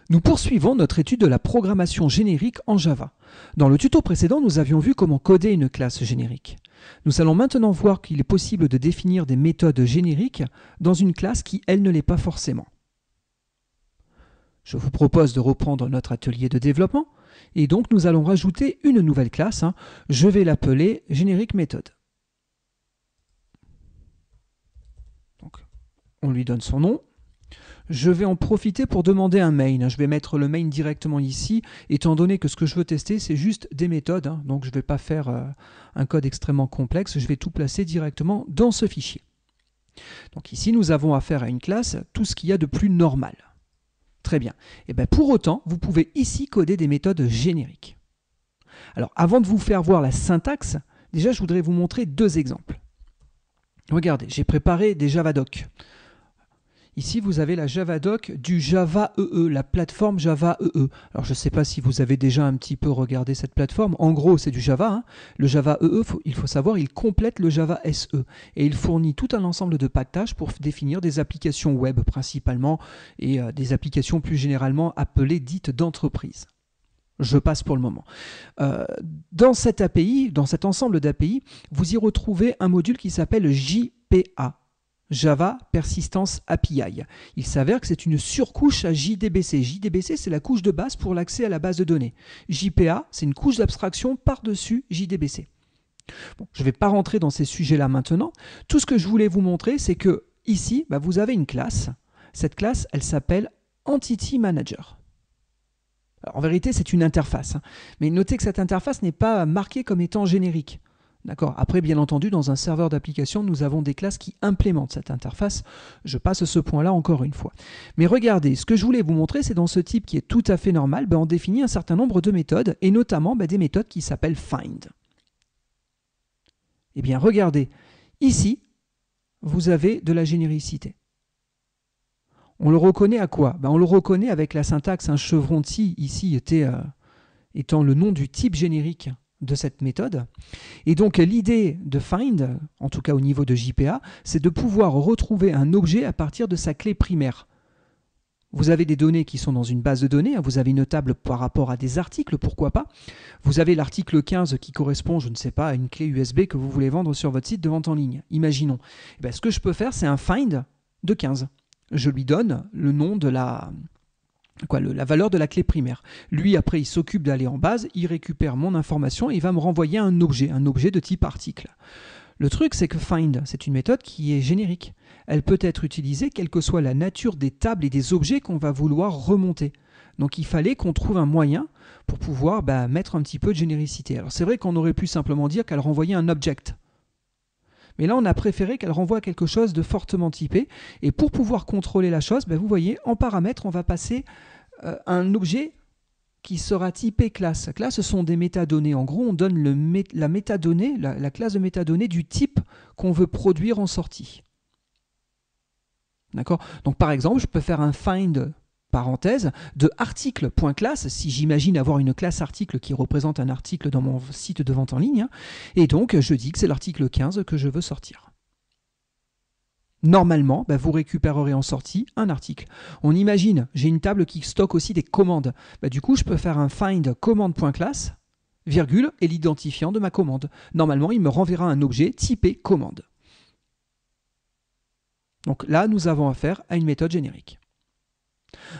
Nous poursuivons notre étude de la programmation générique en Java. Dans le tuto précédent, nous avions vu comment coder une classe générique. Nous allons maintenant voir qu'il est possible de définir des méthodes génériques dans une classe qui, elle, ne l'est pas forcément. Je vous propose de reprendre notre atelier de développement et donc nous allons rajouter une nouvelle classe. Je vais l'appeler Generic Method. Donc, on lui donne son nom. Je vais en profiter pour demander un main. Je vais mettre le main directement ici, étant donné que ce que je veux tester, c'est juste des méthodes. Donc je ne vais pas faire un code extrêmement complexe, je vais tout placer directement dans ce fichier. Donc ici, nous avons affaire à une classe, tout ce qu'il y a de plus normal. Très bien. Et bien pour autant, vous pouvez ici coder des méthodes génériques. Alors avant de vous faire voir la syntaxe, déjà je voudrais vous montrer deux exemples. Regardez, j'ai préparé des Javadoc. Ici, vous avez la Javadoc du Java EE, la plateforme Java EE. Alors, je ne sais pas si vous avez déjà un petit peu regardé cette plateforme. En gros, c'est du Java. Le Java EE, il faut savoir, il complète le Java SE. Et il fournit tout un ensemble de packages pour définir des applications web principalement et des applications plus généralement appelées dites d'entreprise. Je passe pour le moment. Dans cette API, dans cet ensemble d'API, vous y retrouvez un module qui s'appelle JPA. Java Persistence API. Il s'avère que c'est une surcouche à JDBC. JDBC, c'est la couche de base pour l'accès à la base de données. JPA, c'est une couche d'abstraction par-dessus JDBC. Bon, je ne vais pas rentrer dans ces sujets-là maintenant. Tout ce que je voulais vous montrer, c'est que ici, vous avez une classe. Cette classe, elle s'appelle Entity Manager. Alors, en vérité, c'est une interface. Mais notez que cette interface n'est pas marquée comme étant générique. D'accord. Après, bien entendu, dans un serveur d'application, nous avons des classes qui implémentent cette interface. Je passe ce point-là encore une fois. Mais regardez, ce que je voulais vous montrer, c'est dans ce type qui est tout à fait normal, on définit un certain nombre de méthodes, et notamment des méthodes qui s'appellent find. Eh bien, regardez, ici, vous avez de la généricité. On le reconnaît à quoi? On le reconnaît avec la syntaxe, un chevron T, ici, étant le nom du type générique de cette méthode. Et donc l'idée de find, en tout cas au niveau de JPA, c'est de pouvoir retrouver un objet à partir de sa clé primaire. Vous avez des données qui sont dans une base de données, vous avez une table par rapport à des articles, pourquoi pas. Vous avez l'article 15 qui correspond, je ne sais pas, à une clé USB que vous voulez vendre sur votre site de vente en ligne. Imaginons. Ce que je peux faire, c'est un find de 15. Je lui donne le nom de la valeur de la clé primaire. Lui, après, il s'occupe d'aller en base, il récupère mon information et il va me renvoyer un objet de type article. Le truc, c'est que find, c'est une méthode qui est générique. Elle peut être utilisée quelle que soit la nature des tables et des objets qu'on va vouloir remonter. Donc il fallait qu'on trouve un moyen pour pouvoir mettre un petit peu de généricité. Alors c'est vrai qu'on aurait pu simplement dire qu'elle renvoyait un object. Mais là, on a préféré qu'elle renvoie quelque chose de fortement typé. Et pour pouvoir contrôler la chose, vous voyez, en paramètres, on va passer un objet qui sera typé classe. Classe, ce sont des métadonnées. En gros, on donne la métadonnée, la classe de métadonnées du type qu'on veut produire en sortie. D'accord? Donc, par exemple, je peux faire un find parenthèse de article.classe, si j'imagine avoir une classe article qui représente un article dans mon site de vente en ligne, et donc je dis que c'est l'article 15 que je veux sortir. Normalement, vous récupérerez en sortie un article. On imagine, j'ai une table qui stocke aussi des commandes. Du coup, je peux faire un find commande.class, virgule, et l'identifiant de ma commande. Normalement, il me renverra un objet typé commande. Donc là, nous avons affaire à une méthode générique.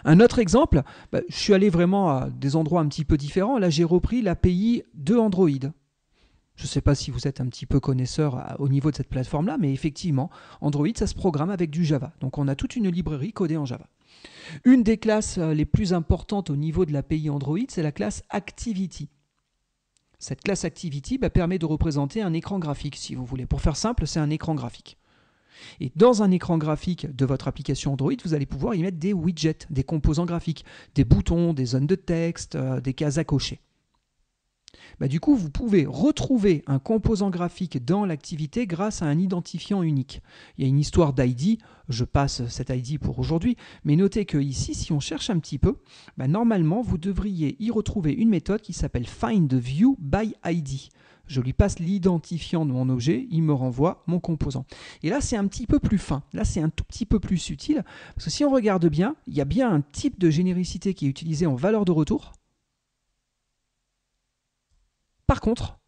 Un autre exemple, je suis allé vraiment à des endroits un petit peu différents. Là, j'ai repris l'API de Android. Je ne sais pas si vous êtes un petit peu connaisseur au niveau de cette plateforme-là, mais effectivement, Android, ça se programme avec du Java. Donc, on a toute une librairie codée en Java. Une des classes les plus importantes au niveau de l'API Android, c'est la classe Activity. Cette classe Activity permet de représenter un écran graphique, si vous voulez. Pour faire simple, c'est un écran graphique. Et dans un écran graphique de votre application Android, vous allez pouvoir y mettre des widgets, des composants graphiques, des boutons, des zones de texte, des cases à cocher. Du coup, vous pouvez retrouver un composant graphique dans l'activité grâce à un identifiant unique. Il y a une histoire d'ID, je passe cet ID pour aujourd'hui, mais notez que ici, si on cherche un petit peu, normalement, vous devriez y retrouver une méthode qui s'appelle FindViewById. je lui passe l'identifiant de mon objet, il me renvoie mon composant. Et là, c'est un petit peu plus fin, là, c'est un tout petit peu plus subtil, parce que si on regarde bien, il y a bien un type de généricité qui est utilisé en valeur de retour. Par contre,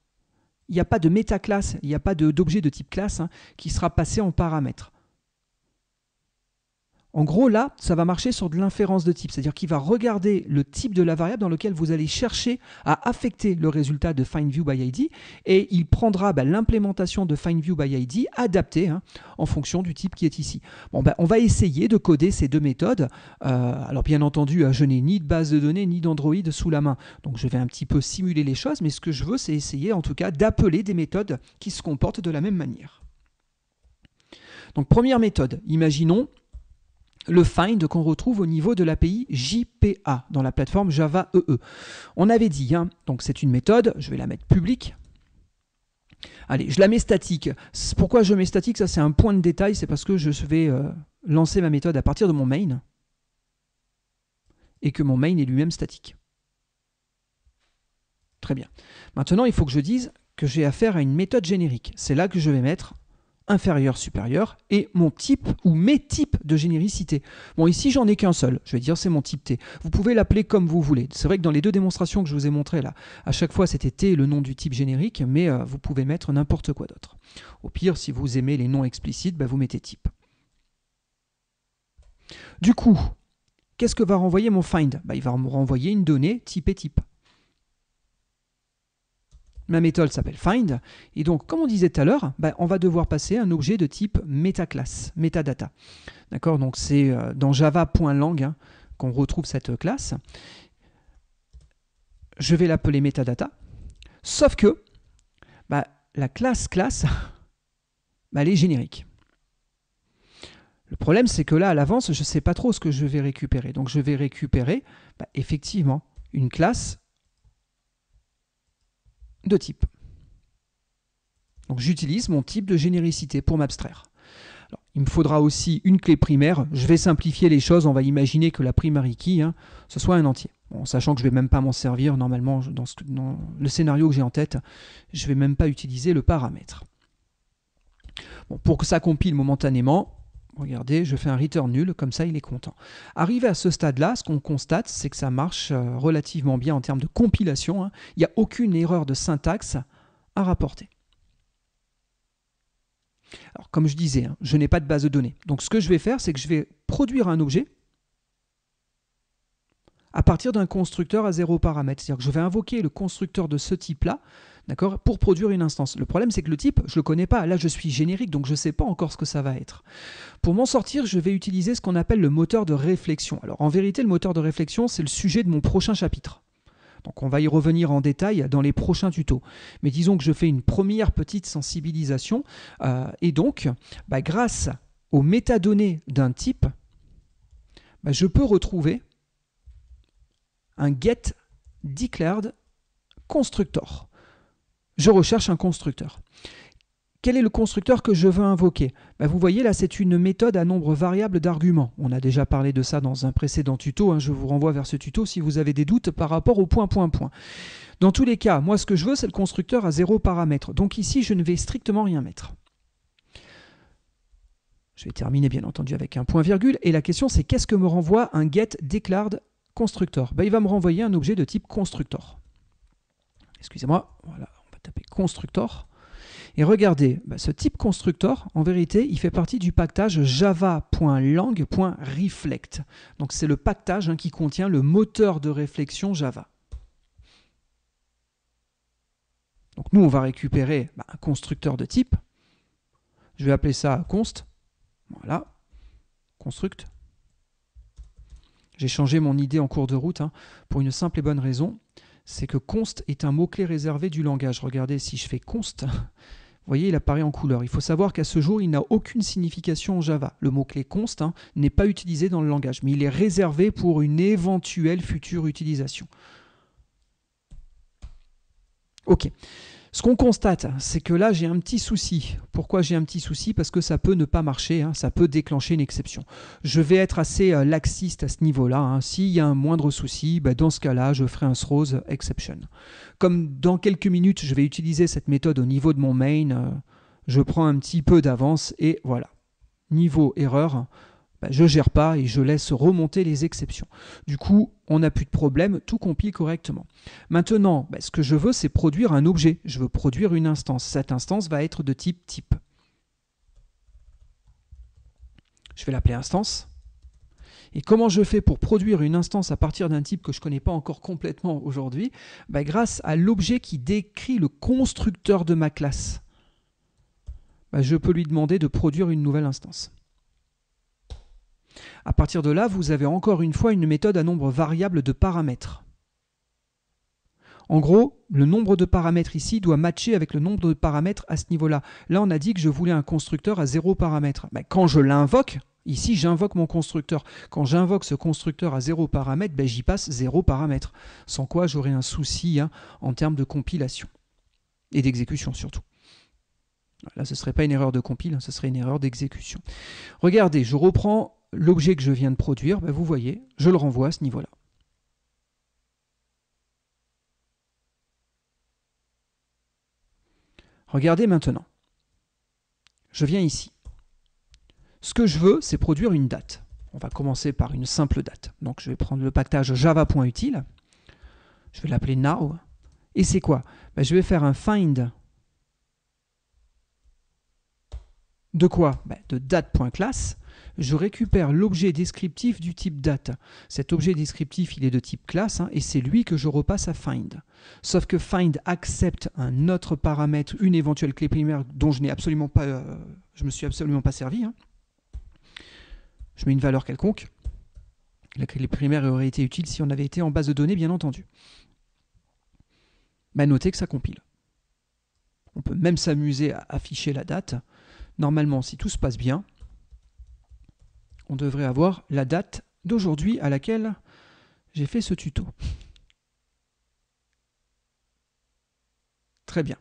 il n'y a pas de métaclasse, il n'y a pas d'objet de type classe qui sera passé en paramètre. En gros, là, ça va marcher sur de l'inférence de type, c'est-à-dire qu'il va regarder le type de la variable dans lequel vous allez chercher à affecter le résultat de FindViewById et il prendra l'implémentation de FindViewById adaptée en fonction du type qui est ici. Bon, on va essayer de coder ces deux méthodes. Alors bien entendu, je n'ai ni de base de données ni d'Android sous la main, donc je vais un petit peu simuler les choses, mais ce que je veux, c'est essayer en tout cas d'appeler des méthodes qui se comportent de la même manière. Donc première méthode, imaginons le find qu'on retrouve au niveau de l'API JPA dans la plateforme Java EE. On avait dit, donc c'est une méthode, je vais la mettre publique. Allez, je la mets statique. Pourquoi je mets statique? Ça, c'est un point de détail, c'est parce que je vais lancer ma méthode à partir de mon main et que mon main est lui-même statique. Très bien. Maintenant, il faut que je dise que j'ai affaire à une méthode générique. C'est là que je vais mettre inférieur, supérieur, et mon type ou mes types de généricité. Bon, ici, j'en ai qu'un seul. Je vais dire c'est mon type T. Vous pouvez l'appeler comme vous voulez. C'est vrai que dans les deux démonstrations que je vous ai montrées là, à chaque fois, c'était T, le nom du type générique, mais vous pouvez mettre n'importe quoi d'autre. Au pire, si vous aimez les noms explicites, vous mettez type. Du coup, qu'est-ce que va renvoyer mon find? Il va me renvoyer une donnée type et type. Ma méthode s'appelle find, et donc, comme on disait tout à l'heure, on va devoir passer un objet de type metaclass, metadata. D'accord? Donc, c'est dans java.lang qu'on retrouve cette classe. Je vais l'appeler metadata, sauf que la classe elle est générique. Le problème, c'est que là, à l'avance, je ne sais pas trop ce que je vais récupérer. Donc, je vais récupérer effectivement une classe de type. Donc j'utilise mon type de généricité pour m'abstraire. Il me faudra aussi une clé primaire. Je vais simplifier les choses. On va imaginer que la primary key, ce soit un entier. Bon, sachant que je ne vais même pas m'en servir normalement dans le scénario que j'ai en tête, je ne vais même pas utiliser le paramètre. Bon, pour que ça compile momentanément, regardez, je fais un return nul, comme ça il est content. Arrivé à ce stade-là, ce qu'on constate, c'est que ça marche relativement bien en termes de compilation. Il n'y a aucune erreur de syntaxe à rapporter. Alors, comme je disais, je n'ai pas de base de données. Donc ce que je vais faire, c'est que je vais produire un objet à partir d'un constructeur à 0 paramètre. C'est-à-dire que je vais invoquer le constructeur de ce type-là, d'accord, pour produire une instance. Le problème, c'est que le type, je ne le connais pas. Là, je suis générique, donc je ne sais pas encore ce que ça va être. Pour m'en sortir, je vais utiliser ce qu'on appelle le moteur de réflexion. Alors, en vérité, le moteur de réflexion, c'est le sujet de mon prochain chapitre. Donc, on va y revenir en détail dans les prochains tutos. Mais disons que je fais une première petite sensibilisation. Et donc, grâce aux métadonnées d'un type, je peux retrouver un getDeclared constructor. Je recherche un constructeur. Quel est le constructeur que je veux invoquer? Vous voyez là, c'est une méthode à nombre variable d'arguments. On a déjà parlé de ça dans un précédent tuto. Je vous renvoie vers ce tuto si vous avez des doutes par rapport au point. Dans tous les cas, moi ce que je veux, c'est le constructeur à 0 paramètre. Donc ici, je ne vais strictement rien mettre. Je vais terminer bien entendu avec un point virgule. Et la question, c'est qu'est-ce que me renvoie un getDeclared constructor? Il va me renvoyer un objet de type constructor. Excusez-moi, voilà, on va taper constructor. Et regardez, ce type constructor, en vérité, il fait partie du pactage java.lang.reflect. Donc c'est le pactage qui contient le moteur de réflexion Java. Donc nous, on va récupérer un constructeur de type. Je vais appeler ça const. Voilà, construct. J'ai changé mon idée en cours de route pour une simple et bonne raison. C'est que const est un mot-clé réservé du langage. Regardez, si je fais const, vous voyez, il apparaît en couleur. Il faut savoir qu'à ce jour, il n'a aucune signification en Java. Le mot-clé const n'est pas utilisé dans le langage, mais il est réservé pour une éventuelle future utilisation. Ok. Ce qu'on constate, c'est que là, j'ai un petit souci. Pourquoi j'ai un petit souci? Parce que ça peut ne pas marcher, hein, ça peut déclencher une exception. Je vais être assez laxiste à ce niveau-là. Hein. S'il y a un moindre souci, dans ce cas-là, je ferai un throws exception. Comme dans quelques minutes, je vais utiliser cette méthode au niveau de mon main, je prends un petit peu d'avance et voilà. Niveau erreur, je ne gère pas et je laisse remonter les exceptions. Du coup, on n'a plus de problème, tout compile correctement. Maintenant, ce que je veux, c'est produire un objet. Je veux produire une instance. Cette instance va être de type type. Je vais l'appeler instance. Et comment je fais pour produire une instance à partir d'un type que je ne connais pas encore complètement aujourd'hui? Grâce à l'objet qui décrit le constructeur de ma classe. Je peux lui demander de produire une nouvelle instance. À partir de là, vous avez encore une fois une méthode à nombre variable de paramètres. En gros, le nombre de paramètres ici doit matcher avec le nombre de paramètres à ce niveau-là. Là, on a dit que je voulais un constructeur à 0 paramètres. Quand je l'invoque, ici, j'invoque mon constructeur. Quand j'invoque ce constructeur à 0 paramètres, j'y passe 0 paramètres. Sans quoi, j'aurai un souci en termes de compilation. Et d'exécution, surtout. Là, ce ne serait pas une erreur de compile, ce serait une erreur d'exécution. Regardez, je reprends l'objet que je viens de produire, vous voyez, je le renvoie à ce niveau-là. Regardez maintenant. Je viens ici. Ce que je veux, c'est produire une date. On va commencer par une simple date. Donc je vais prendre le package java.util. Je vais l'appeler now. Et c'est quoi? Je vais faire un find de quoi? De date.class. Je récupère l'objet descriptif du type date. Cet objet descriptif, il est de type classe, et c'est lui que je repasse à find. Sauf que find accepte un autre paramètre, une éventuelle clé primaire dont je me suis absolument pas servi. Je mets une valeur quelconque. La clé primaire aurait été utile si on avait été en base de données, bien entendu. Notez que ça compile. On peut même s'amuser à afficher la date. Normalement, si tout se passe bien, on devrait avoir la date d'aujourd'hui à laquelle j'ai fait ce tuto. Très bien.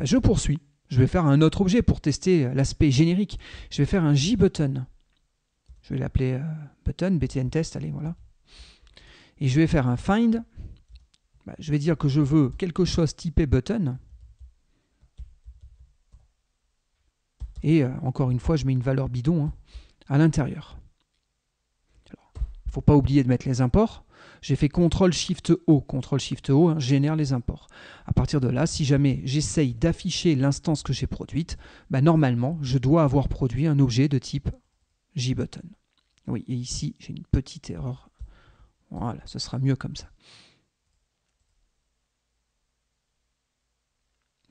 Je poursuis. Je vais faire un autre objet pour tester l'aspect générique. Je vais faire un JButton. Je vais l'appeler button, btn test, allez, voilà. Et je vais faire un find. Je vais dire que je veux quelque chose typé button. Et encore une fois, je mets une valeur bidon à l'intérieur. Il ne faut pas oublier de mettre les imports. J'ai fait CTRL-SHIFT-O. CTRL-SHIFT-O génère les imports. À partir de là, si jamais j'essaye d'afficher l'instance que j'ai produite, normalement, je dois avoir produit un objet de type JButton. Oui, et ici, j'ai une petite erreur. Voilà, ce sera mieux comme ça.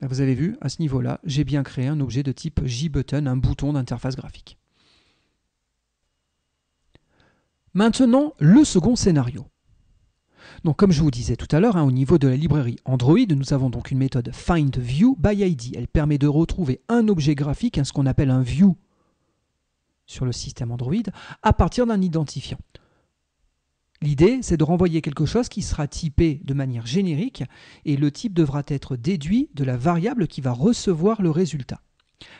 Vous avez vu, à ce niveau-là, j'ai bien créé un objet de type JButton, un bouton d'interface graphique. Maintenant, le second scénario. Donc, comme je vous disais tout à l'heure, au niveau de la librairie Android, nous avons donc une méthode findViewById. Elle permet de retrouver un objet graphique, ce qu'on appelle un view sur le système Android, à partir d'un identifiant. L'idée, c'est de renvoyer quelque chose qui sera typé de manière générique et le type devra être déduit de la variable qui va recevoir le résultat.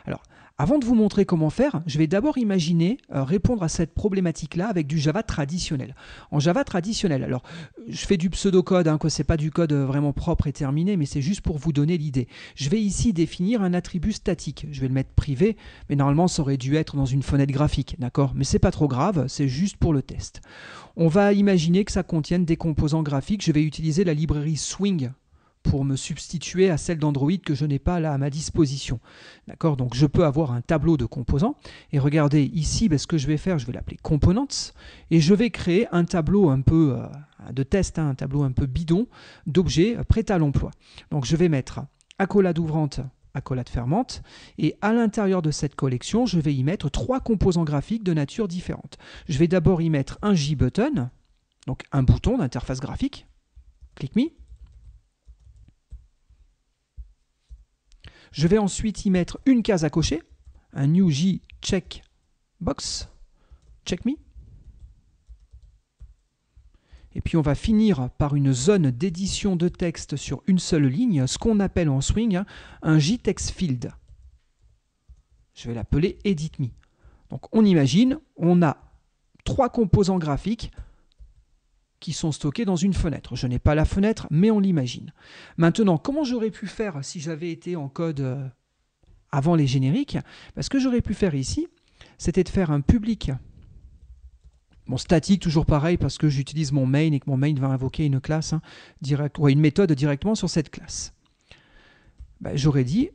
Alors, avant de vous montrer comment faire, je vais d'abord imaginer répondre à cette problématique-là avec du Java traditionnel. En Java traditionnel, alors je fais du pseudocode, ce n'est pas du code vraiment propre et terminé, mais c'est juste pour vous donner l'idée. Je vais ici définir un attribut statique. Je vais le mettre privé, mais normalement ça aurait dû être dans une fenêtre graphique, d'accord? Mais c'est pas trop grave, c'est juste pour le test. On va imaginer que ça contienne des composants graphiques. Je vais utiliser la librairie Swing pour me substituer à celle d'Android que je n'ai pas là à ma disposition. D'accord? Donc je peux avoir un tableau de composants. Et regardez ici, ce que je vais faire, je vais l'appeler Components. Et je vais créer un tableau un peu de test, un tableau un peu bidon d'objets prêts à l'emploi. Donc je vais mettre accolade ouvrante, accolade fermante. Et à l'intérieur de cette collection, je vais y mettre 3 composants graphiques de nature différente. Je vais d'abord y mettre un JButton, donc un bouton d'interface graphique. Click me. Je vais ensuite y mettre une case à cocher, un new J check box, check me. Et puis on va finir par une zone d'édition de texte sur une seule ligne, ce qu'on appelle en Swing un JText Field. Je vais l'appeler Edit Me. Donc on imagine, on a 3 composants graphiques qui sont stockés dans une fenêtre. Je n'ai pas la fenêtre, mais on l'imagine. Maintenant, comment j'aurais pu faire si j'avais été en code avant les génériques? Ce que j'aurais pu faire ici, c'était de faire un public. Bon, statique, toujours pareil, parce que j'utilise mon main et que mon main va invoquer une classe, une méthode directement sur cette classe. J'aurais dit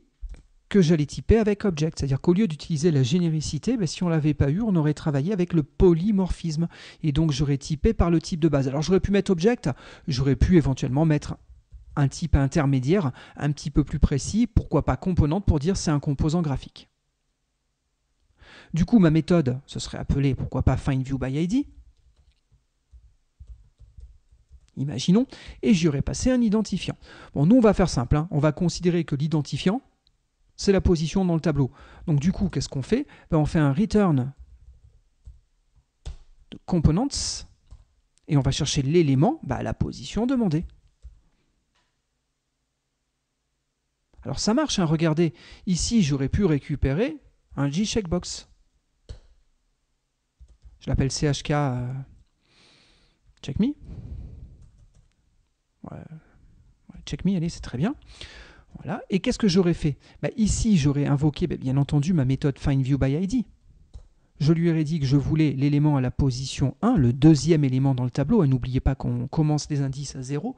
que j'allais typer avec object, c'est-à-dire qu'au lieu d'utiliser la généricité, si on ne l'avait pas eu, on aurait travaillé avec le polymorphisme, et donc j'aurais typé par le type de base. Alors j'aurais pu mettre object, j'aurais pu éventuellement mettre un type intermédiaire, un petit peu plus précis, pourquoi pas componente, pour dire c'est un composant graphique. Du coup, ma méthode, ce serait appelée, pourquoi pas, findViewById. Imaginons, et j'y aurais passé un identifiant. Bon, nous, on va faire simple, on va considérer que l'identifiant, c'est la position dans le tableau. Donc du coup, qu'est-ce qu'on fait? On fait un return de components, et on va chercher l'élément à la position demandée. Alors ça marche, regardez, ici, j'aurais pu récupérer un JCheckbox. Je l'appelle CHK check me. Check me, allez, c'est très bien. Voilà. Et qu'est-ce que j'aurais fait? Ici, j'aurais invoqué, bien entendu, ma méthode findViewById. Je lui aurais dit que je voulais l'élément à la position 1, le deuxième élément dans le tableau. Et n'oubliez pas qu'on commence les indices à 0.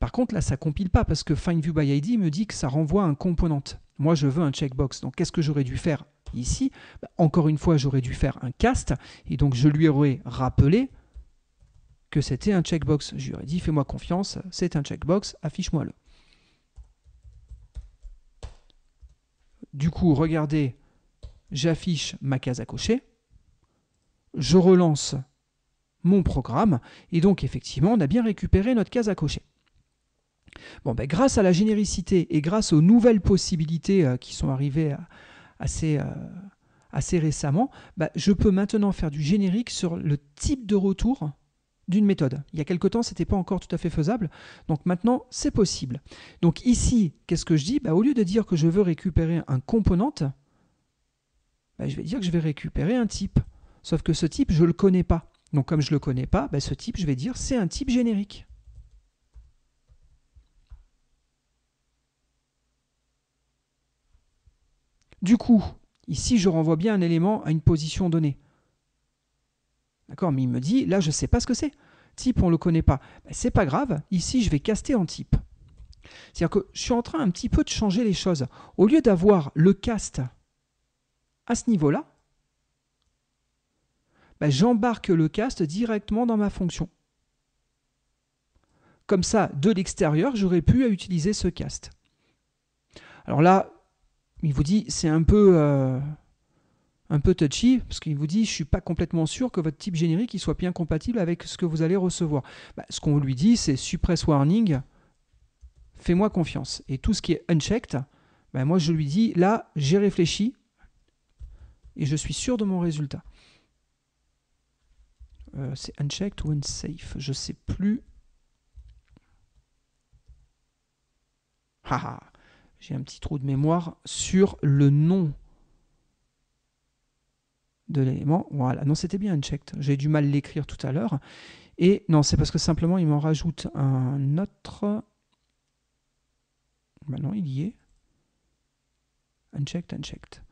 Par contre, là, ça ne compile pas parce que findViewById me dit que ça renvoie un component. Moi, je veux un checkbox. Donc, qu'est-ce que j'aurais dû faire ici? Encore une fois, j'aurais dû faire un cast. Et donc, je lui aurais rappelé que c'était un checkbox. Je lui aurais dit, fais-moi confiance, c'est un checkbox, affiche-moi-le. Du coup, regardez, j'affiche ma case à cocher. Je relance mon programme. Et donc, effectivement, on a bien récupéré notre case à cocher. Bon, grâce à la généricité et grâce aux nouvelles possibilités qui sont arrivées assez récemment, je peux maintenant faire du générique sur le type de retour d'une méthode. Il y a quelque temps, ce n'était pas encore tout à fait faisable. Donc maintenant, c'est possible. Donc ici, qu'est-ce que je dis? Au lieu de dire que je veux récupérer un component, je vais dire que je vais récupérer un type. Sauf que ce type, je ne le connais pas. Donc comme je ne le connais pas, ce type, je vais dire c'est un type générique. Du coup, ici, je renvoie bien un élément à une position donnée. D'accord, mais il me dit, là, je ne sais pas ce que c'est. Type, on ne le connaît pas. C'est pas grave, ici, je vais caster en type. C'est-à-dire que je suis en train un petit peu de changer les choses. Au lieu d'avoir le cast à ce niveau-là, j'embarque le cast directement dans ma fonction. Comme ça, de l'extérieur, j'aurais pu utiliser ce cast. Alors là, il vous dit, c'est un peu touchy, parce qu'il vous dit, je ne suis pas complètement sûr que votre type générique il soit bien compatible avec ce que vous allez recevoir. Ce qu'on lui dit, c'est suppress warning, fais-moi confiance. Et tout ce qui est unchecked, moi je lui dis, là, j'ai réfléchi, et je suis sûr de mon résultat. C'est unchecked ou unsafe, je ne sais plus. J'ai un petit trou de mémoire sur le nom de l'élément. Voilà, non, c'était bien unchecked. J'ai du mal à l'écrire tout à l'heure. Et non, c'est parce que simplement, il m'en rajoute un autre. Non, il y est. Unchecked.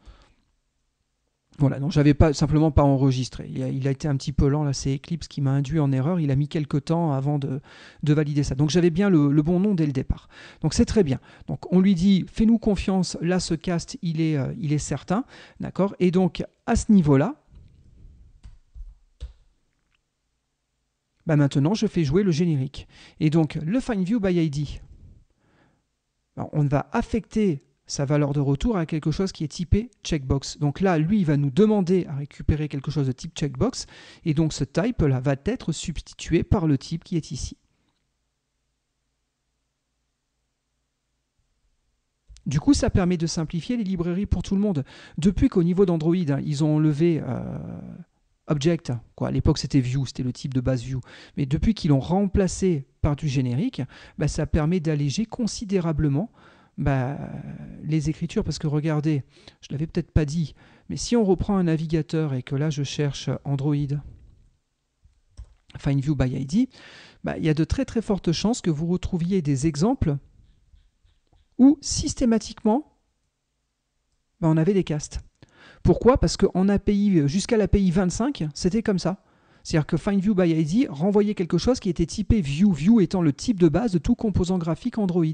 Voilà, donc j'avais simplement pas enregistré. Il a été un petit peu lent, là, c'est Eclipse qui m'a induit en erreur. Il a mis quelques temps avant de valider ça. Donc j'avais bien le bon nom dès le départ. Donc c'est très bien. Donc on lui dit, fais-nous confiance, là ce cast, il est certain. D'accord. Et donc à ce niveau-là, maintenant je fais jouer le générique. Et donc le findViewById, on va affecter sa valeur de retour à quelque chose qui est typé checkbox. Donc là, lui, il va nous demander à récupérer quelque chose de type checkbox, et donc ce type là va être substitué par le type qui est ici. Du coup, ça permet de simplifier les librairies pour tout le monde. Depuis qu'au niveau d'Android, ils ont enlevé Object, quoi. À l'époque c'était View, c'était le type de base View. Mais depuis qu'ils l'ont remplacé par du générique, bah, ça permet d'alléger considérablement les écritures. Parce que regardez, je ne l'avais peut-être pas dit, mais si on reprend un navigateur et que là je cherche Android Find View by ID, il y a de très très fortes chances que vous retrouviez des exemples où systématiquement on avait des castes. Pourquoi? Parce qu'en API, jusqu'à l'API 25, c'était comme ça. C'est-à-dire que Find View by ID renvoyait quelque chose qui était typé View, View étant le type de base de tout composant graphique Android.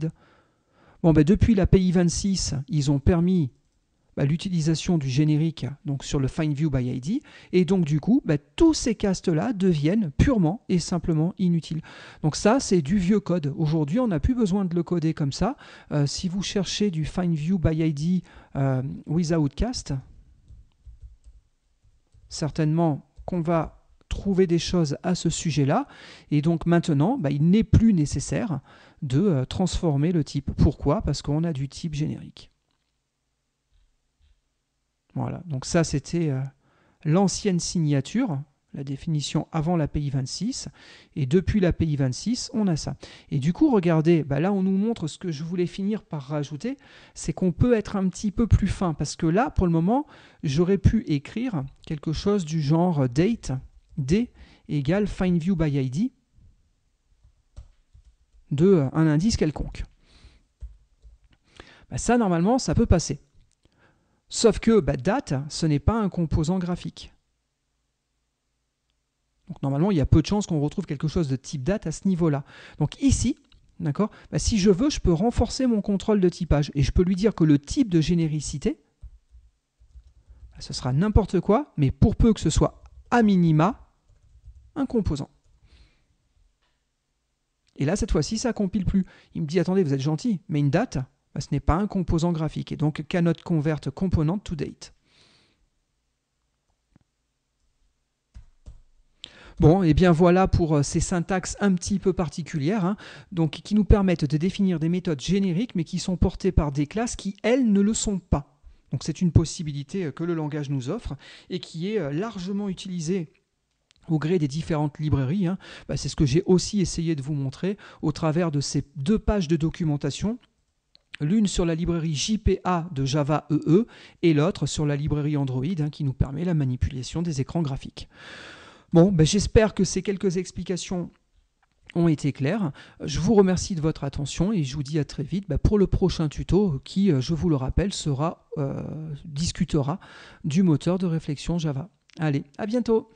Bon, depuis l'API 26, ils ont permis l'utilisation du générique donc sur le Find View by ID, et donc du coup, tous ces castes-là deviennent purement et simplement inutiles. Donc ça, c'est du vieux code. Aujourd'hui, on n'a plus besoin de le coder comme ça. Si vous cherchez du Find View by ID without cast, certainement qu'on va trouver des choses à ce sujet-là, et donc maintenant, il n'est plus nécessaire de transformer le type. Pourquoi? Parce qu'on a du type générique. Voilà, donc ça c'était l'ancienne signature, la définition avant l'API 26, et depuis l'API 26, on a ça. Et du coup, regardez, là on nous montre ce que je voulais finir par rajouter, c'est qu'on peut être un petit peu plus fin, parce que là, pour le moment, j'aurais pu écrire quelque chose du genre date, D égale find view by ID, de un indice quelconque. Ça, normalement, ça peut passer. Sauf que date, ce n'est pas un composant graphique. Donc normalement, il y a peu de chances qu'on retrouve quelque chose de type date à ce niveau-là. Donc ici, d'accord, si je veux, je peux renforcer mon contrôle de typage. Et je peux lui dire que le type de généricité, ce sera n'importe quoi, mais pour peu que ce soit à minima un composant. Et là, cette fois-ci, ça ne compile plus. Il me dit, attendez, vous êtes gentil, mais une date, ce n'est pas un composant graphique. Et donc, cannot convert component to date. Bon, et bien voilà pour ces syntaxes un petit peu particulières, donc qui nous permettent de définir des méthodes génériques, mais qui sont portées par des classes qui, elles, ne le sont pas. Donc c'est une possibilité que le langage nous offre et qui est largement utilisée au gré des différentes librairies. C'est ce que j'ai aussi essayé de vous montrer au travers de ces 2 pages de documentation. L'une sur la librairie JPA de Java EE et l'autre sur la librairie Android qui nous permet la manipulation des écrans graphiques. Bon, j'espère que ces quelques explications ont été claires. Je vous remercie de votre attention et je vous dis à très vite pour le prochain tuto qui, je vous le rappelle, discutera du moteur de réflexion Java. Allez, à bientôt!